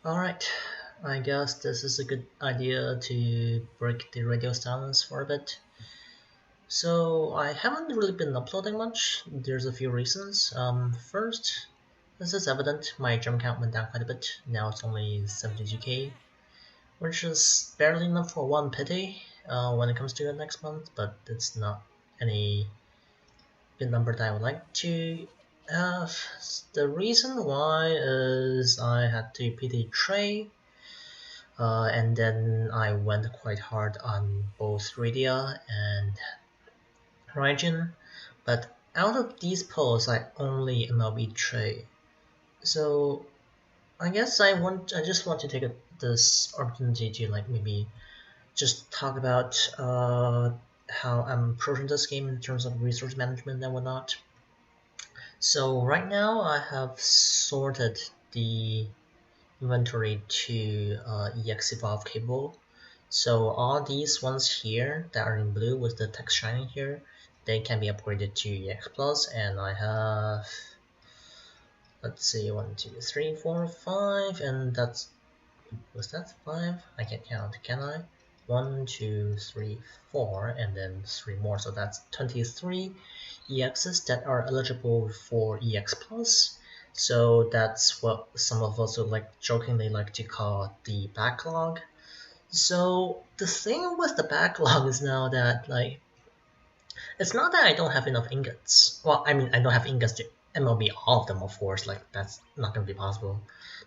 Alright, I guess this is a good idea to break the radio silence for a bit. So, I haven't really been uploading much. There's a few reasons. First, this is evident, my gem count went down quite a bit. Now it's only 72k, which is barely enough for one pity when it comes to the next month, but it's not any good number that I would like to have. The reason why is I had to pity Trey. And then I went quite hard on both Radia and Raijin, but out of these polls, I only MLB Trey. So I guess I just want to take this opportunity to like maybe just talk about how I'm approaching this game in terms of resource management and whatnot. So right now I have sorted the inventory to EX Evolve cable. So all these ones here that are in blue with the text shining here, they can be upgraded to EX Plus, and I have, let's see, 1, 2, 3, 4, 5, and was that 5? I can't count, can I? 1, 2, 3, 4, and then 3 more, so that's 23 EXs that are eligible for EX Plus. So that's what some of us would like jokingly like to call the backlog. So the thing with the backlog is now that like it's not that I don't have enough ingots. Well, I mean I don't have ingots to MLB all of them, of course. Like that's not going to be possible.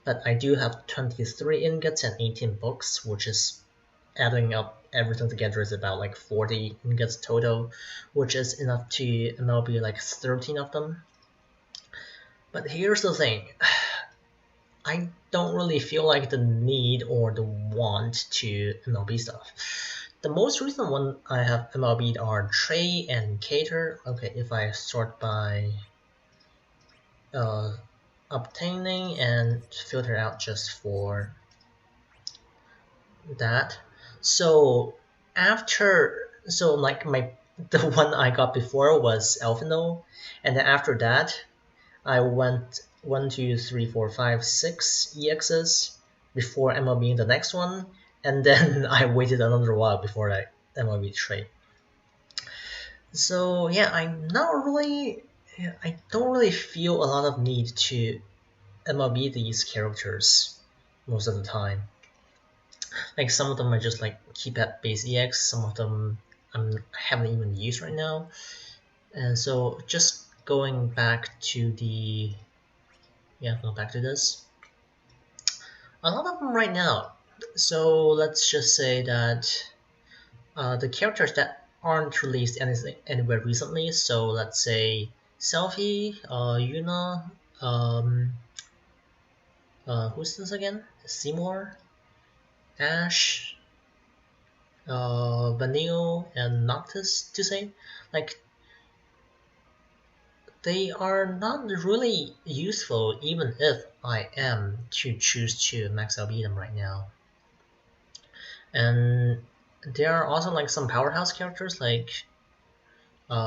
But I do have 23 ingots and 18 books, which is adding up everything together is about like 40 ingots total, which is enough to MLB like 13 of them. But here's the thing. I don't really feel like the need or the want to MLB stuff. The most recent one I have MLB'd are Trey and Cater. Okay, if I sort by uh, obtaining and filter out just for that. So like the one I got before was Elfino, and then after that I went 1, 2, 3, 4, 5, 6 EXs before MLBing the next one, and then I waited another while before I MLB trade. So yeah, I don't really feel a lot of need to MLB these characters most of the time. Like some of them I just like keep at base EX, some of them I haven't even used right now. And so just going back to this. A lot of them right now. So let's just say that the characters that aren't released anywhere recently. So let's say Selfie, Yuna, who's this again? Seymour, Ash, Vanille, and Noctis to say. Like they are not really useful even if I am to choose to max LB them right now. And there are also like some powerhouse characters like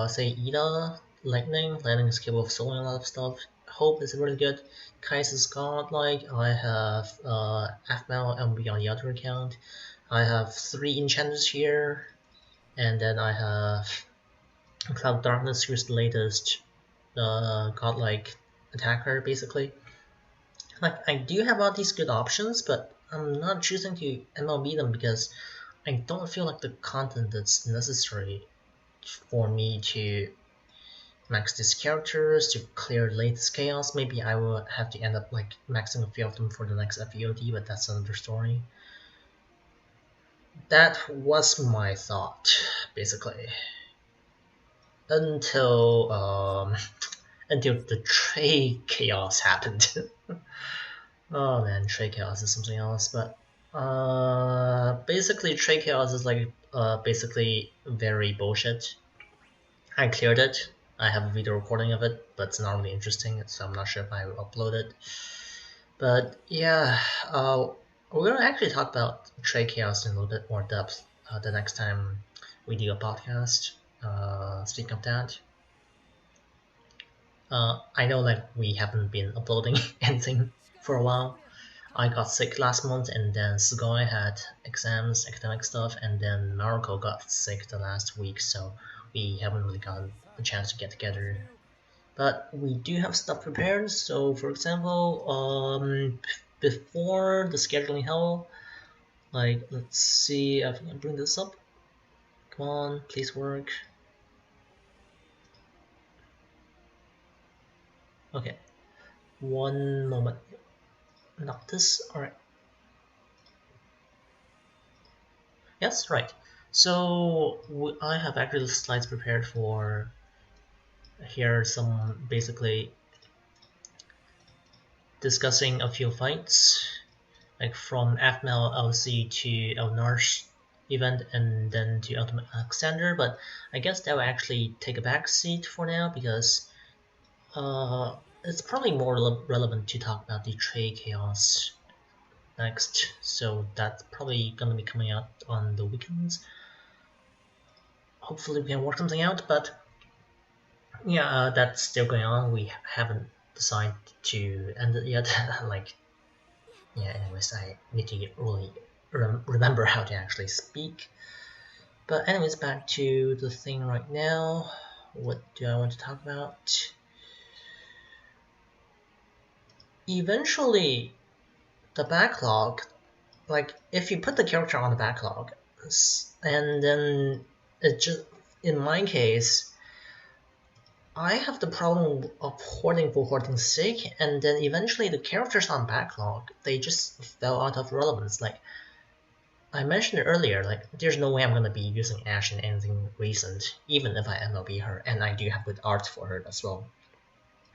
say Ida, Lightning is capable of soloing a lot of stuff. Hope is really good. Kais is godlike. I have Afmal MB on the other account. I have 3 enchanters here, and then I have Cloud Darkness, who's the latest godlike attacker, basically. Like I do have all these good options, but I'm not choosing to MLB them because I don't feel like the content that's necessary for me to max these characters to clear latest chaos. Maybe I will have to end up like maxing a few of them for the next FEOD, but that's another story. That was my thought, basically. Until until the Trey chaos happened. Oh man, Trey chaos is something else, but basically Trey chaos is like basically very bullshit. I cleared it. I have a video recording of it, but it's not really interesting, so I'm not sure if I will upload it. But yeah, we're gonna actually talk about Trey chaos in a little bit more depth the next time we do a podcast. Speaking of that, I know like we haven't been uploading anything for a while. I got sick last month, and then Sugoi had exams, academic stuff, and then Marco got sick the last week, so we haven't really gotten a chance to get together. But we do have stuff prepared. So, for example, before the scheduling hell, like, let's see if I can bring this up. Come on, please work. Okay, one moment. Not this. All right. Yes, right. So I have actually slides prepared for here. Some basically discussing a few fights, like from FML LC to Elnarsh event and then to Ultimate Alexander. But I guess that will actually take a back seat for now because it's probably more relevant to talk about the Trey Chaos next. So that's probably gonna be coming out on the weekends. Hopefully we can work something out, but yeah, that's still going on. We haven't decided to end it yet. Like, yeah, anyways, I need to really remember how to actually speak. But anyways, back to the thing right now. What do I want to talk about? Eventually, the backlog, like if you put the character on the backlog, and then it just, in my case, I have the problem of hoarding for hoarding's sake, and then eventually the characters on backlog, they just fell out of relevance. Like I mentioned earlier, like there's no way I'm gonna be using Ash in anything recent, even if I MLB her, and I do have good art for her as well.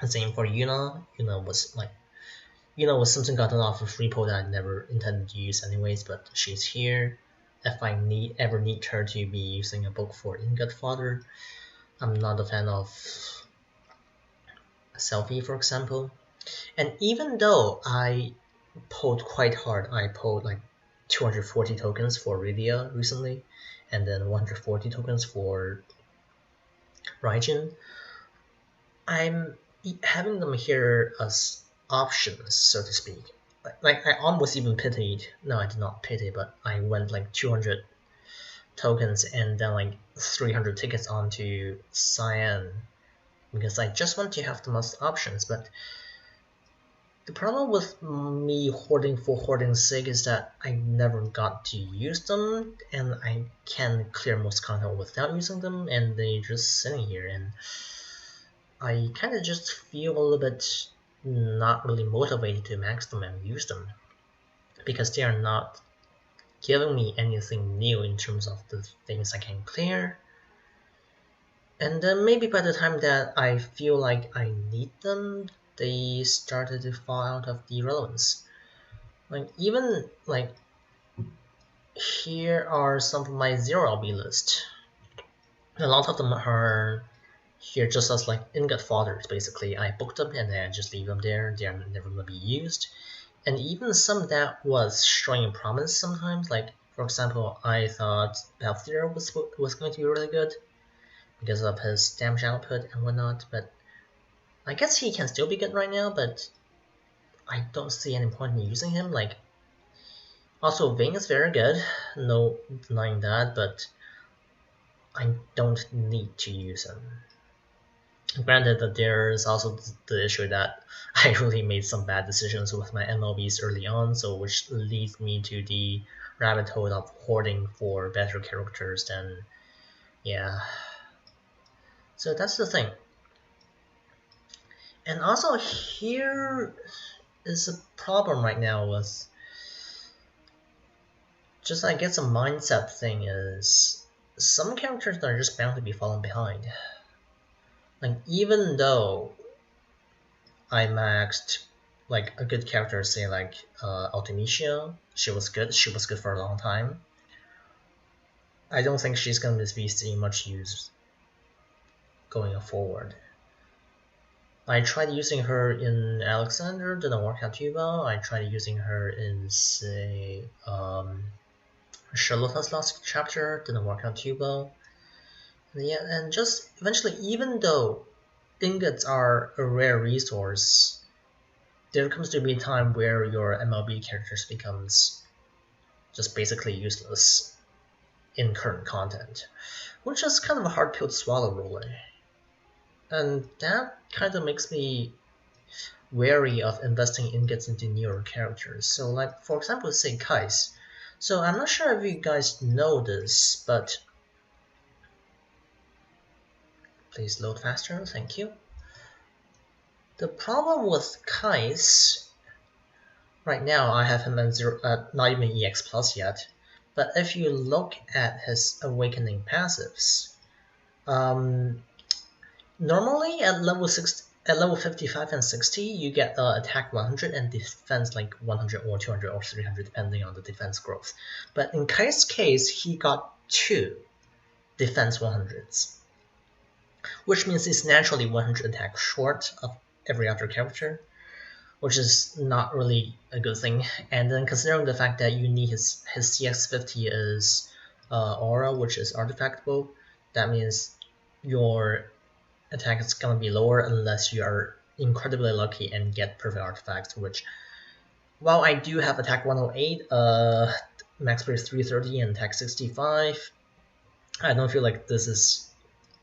And same for Yuna. Yuna was something gotten off of repo that I never intended to use anyways, but she's here. If I ever need her to be using a book for ingot fodder, I'm not a fan of Selfie, for example. And even though I pulled quite hard, I pulled like 240 tokens for Rydia recently, and then 140 tokens for Raijin, I'm having them here as options, so to speak. Like I almost even pitied. No, I did not pity, but I went like 200 tokens and then like 300 tickets onto Cyan because I just want to have the most options. But the problem with me hoarding for hoarding's sake is that I never got to use them, and I can clear most content without using them, and they're just sitting here, and I kind of just feel a little bit not really motivated to max them and use them because they are not giving me anything new in terms of the things I can clear. And then maybe by the time that I feel like I need them, they started to fall out of the relevance. Like even like here are some of my zero LB list. A lot of them are here just as like ingot fodders basically. I booked them and then I just leave them there. They are never gonna be used. And even some that was showing promise sometimes, like for example, I thought Balthier was going to be really good because of his damage output and whatnot, but I guess he can still be good right now, but I don't see any point in using him. Like, also Ving is very good, no denying that, but I don't need to use him. Granted that there's also the issue that I really made some bad decisions with my MLBs early on, so which leads me to the rabbit hole of hoarding for better characters. Then, yeah. So that's the thing. And also here is a problem right now with just I guess a mindset thing is some characters are just bound to be falling behind. Like even though I maxed like a good character, say like Ultimecia, she was good for a long time. I don't think she's gonna be seeing much use going forward. I tried using her in Alexander, didn't work out too well. I tried using her in say Charlotte's last chapter, didn't work out too well. And yeah, and just eventually, even though ingots are a rare resource, there comes to be a time where your MLB characters becomes just basically useless in current content, which is kind of a hard pill to swallow, really. And that kind of makes me wary of investing ingots into newer characters. So, like, for example, say Kais. So I'm not sure if you guys know this, but please load faster, thank you. The problem with Kais, right now I have him at not even EX Plus yet, but if you look at his Awakening passives, normally at level 55 and 60, you get attack 100 and defense like 100 or 200 or 300 depending on the defense growth. But in Kai's case, he got 2 defense 100s, which means he's naturally 100 attack short of every other character, which is not really a good thing. And then considering the fact that you need his CX50 is Aura, which is artifactable, that means your attack is going to be lower unless you are incredibly lucky and get perfect artifacts, which, while I do have attack 108, max speed 330 and attack 65, I don't feel like this is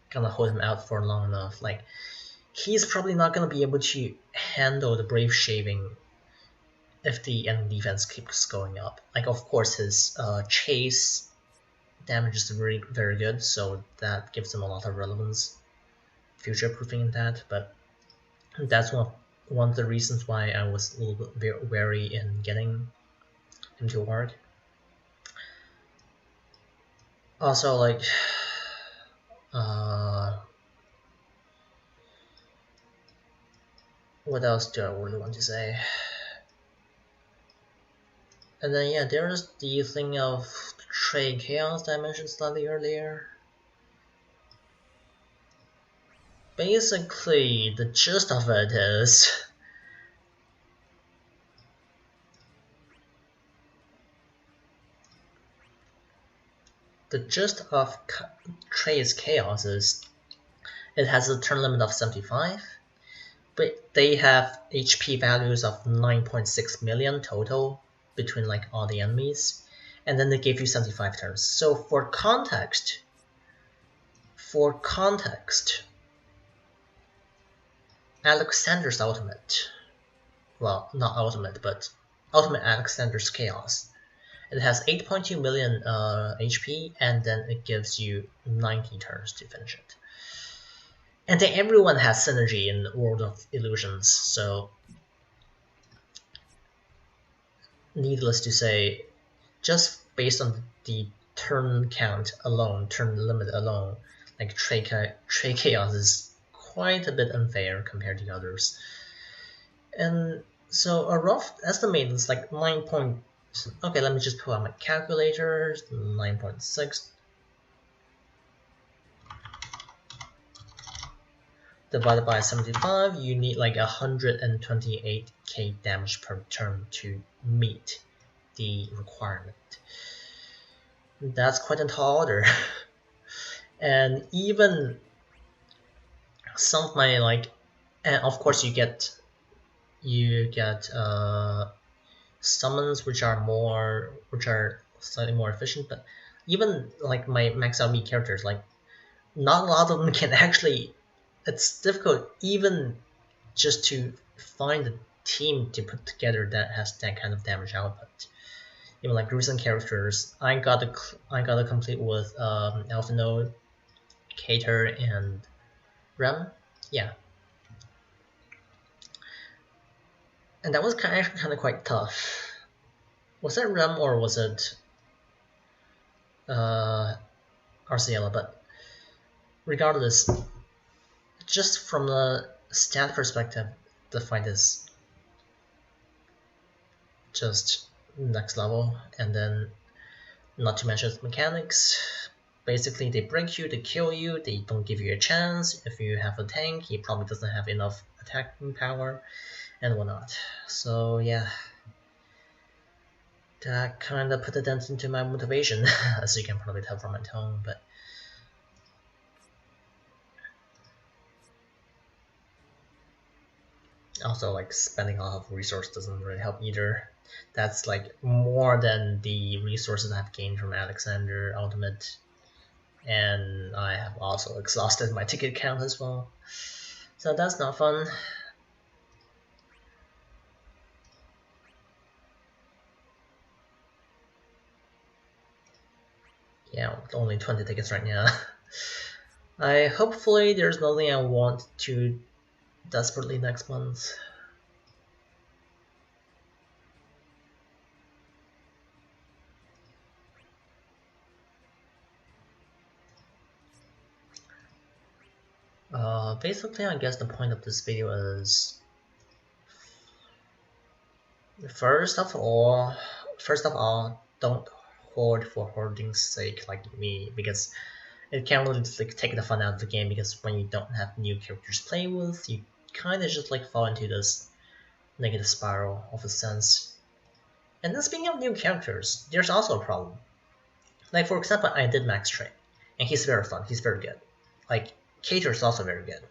gonna hold him out for long enough. Like, he's probably not gonna be able to handle the Brave Shaving if the enemy defense keeps going up. Like, of course, his chase damage is very, very good, so that gives him a lot of relevance, future-proofing in that, but that's one of the reasons why I was a little bit wary in getting him to Ward. Also, like, what else do I really want to say? And then, yeah, there's the thing of Trey Chaos that I mentioned slightly earlier. Basically, the gist of it is the gist of Trey's Chaos is it has a turn limit of 75, but they have HP values of 9.6 million total between like all the enemies, and then they give you 75 turns. So for context, Alexander's ultimate, well, not ultimate, but ultimate Alexander's Chaos, it has 8.2 million HP, and then it gives you 90 turns to finish it. And then everyone has synergy in World of Illusions, so needless to say, just based on the turn count alone, turn limit alone, like Trey Chaos is quite a bit unfair compared to others. And so a rough estimate is like 9. Okay, let me just pull out my calculator. 9.6 divided by 75, you need like 128k damage per turn to meet the requirement. That's quite a tall order. And even some of my like, and of course you get summons which are slightly more efficient, but even like my max LB characters, like not a lot of them can actually. It's difficult even just to find a team to put together that has that kind of damage output. Even like recent characters, I got to complete with Alphinaud, Cater, and Rem. Yeah, and that was actually kind of quite tough. Was it Rem or was it Arciela? But regardless, just from the stat perspective, the fight is just next level. And then, not to mention the mechanics, basically they break you, they kill you, they don't give you a chance. If you have a tank, he probably doesn't have enough attacking power and whatnot. So yeah, that kind of put a dent into my motivation, as you can probably tell from my tone. But Also, like spending a lot of resources doesn't really help either. That's like more than the resources I've gained from Alexander Ultimate, and I have also exhausted my ticket count as well. So that's not fun. Yeah, only 20 tickets right now. Hopefully there's nothing I want to desperately next month. Basically, I guess the point of this video is first of all, don't hoard for hoarding's sake like me, because it can really just like take the fun out of the game, because when you don't have new characters to play with, you kind of just like fall into this negative spiral of a sense. And then speaking of new characters, there's also a problem. Like for example, I did Max Trey, and he's very fun, he's very good. Like Cater is also very good.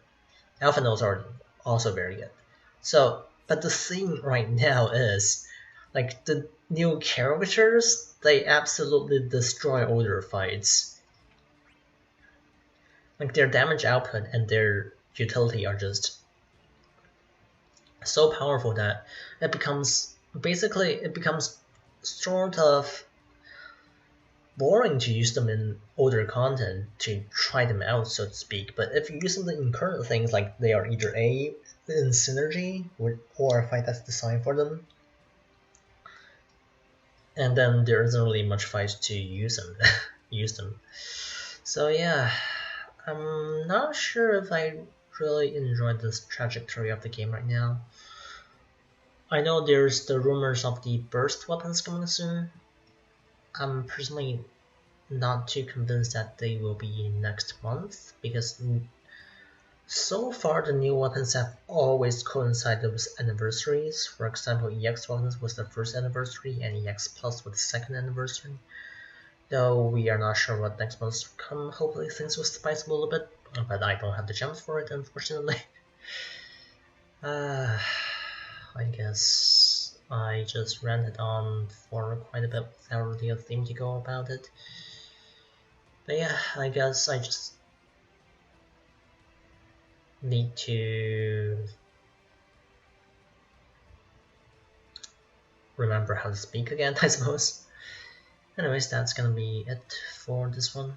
Alpha nodes are also very good. So, but the thing right now is, like the new characters, they absolutely destroy older fights. Like their damage output and their utility are just so powerful that it becomes sort of boring to use them in older content to try them out, so to speak. But if you use them in current things, like they are either A in synergy or a fight that's designed for them, and then there isn't really much fight to use them. use them. So yeah, I'm not sure if I really enjoyed this trajectory of the game right now. I know there's the rumors of the burst weapons coming soon. I'm personally not too convinced that they will be next month, because so far the new weapons have always coincided with anniversaries. For example, EX weapons was the first anniversary and EX Plus was the second anniversary. Though we are not sure what next month's come, hopefully things will spice a little bit, but I don't have the gems for it, unfortunately. I guess I just ranted on for quite a bit without really a theme to go about it. But yeah, I guess I just need to remember how to speak again, I suppose. Anyways, that's gonna be it for this one.